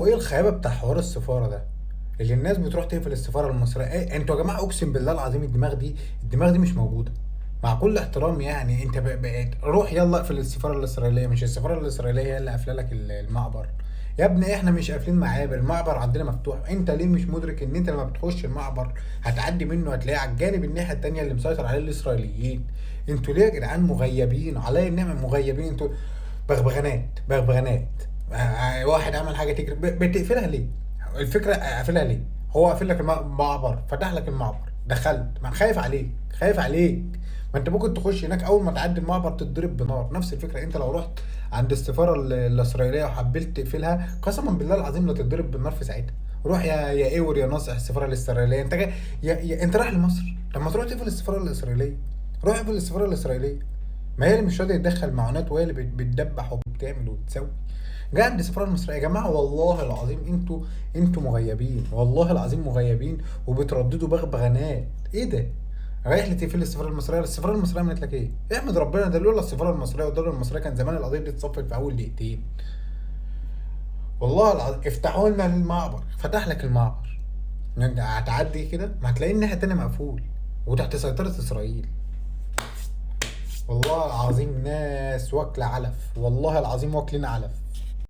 ايه الخيابه بتاع حوار السفاره ده؟ اللي الناس بتروح تقفل السفاره المصريه. ايه انتوا يا جماعه؟ اقسم بالله العظيم الدماغ دي مش موجوده. مع كل احترامي يعني، انت بقيت روح يلا اقفل السفاره الاسرائيليه. مش السفاره الاسرائيليه هي اللي قافله لك المعبر؟ يا ابني احنا مش قافلين معابر، المعبر عندنا مفتوح. انت ليه مش مدرك ان انت لما بتخش المعبر هتعدي منه هتلاقي على الجانب الناحيه التانيه اللي مسيطر عليه الاسرائيليين؟ انتوا ليه يا جدعان مغيبين عليا النعمه؟ مغيبين انتوا. بغبغانات بغبغانات. واحد عمل حاجه تجري بتقفلها ليه؟ الفكره قافلها ليه؟ هو قافل لك المعبر، فتح لك المعبر، دخلت، ما خايف عليك، خايف عليك. ما انت ممكن تخش هناك اول ما تعدي المعبر تتضرب بنار. نفس الفكره انت لو رحت عند السفاره الاسرائيليه وحبيت تقفلها، قسما بالله العظيم لا تتضرب بالنار في ساعتها. روح يا ايور يا ناصح السفاره الاسرائيليه. انت جاي انت رايح لمصر، طب ما تروح تقفل السفاره الاسرائيليه. روح اقفل السفاره الاسرائيليه. ما هي اللي مش راضيه تدخل معونات، وهي اللي بتدبح وبتعمل وبتسوي. جاي عند السفاره المصريه يا جماعه، والله العظيم انتوا مغيبين، والله العظيم مغيبين. وبترددوا بغبغانات. ايه ده؟ رايح لتقفل السفاره المصريه؟ السفاره المصريه عملت لك ايه؟ احمد ربنا، ده لولا السفاره المصريه والدوله المصريه كان زمان القضيه دي اتصفت في اول دقيقتين. والله العظيم افتحوا لنا المعبر، فتح لك المعبر. هتعدي كده ما هتلاقي الناحيه التانيه مقفول وتحت سيطره اسرائيل. والله العظيم ناس واكله علف، والله العظيم واكلين علف.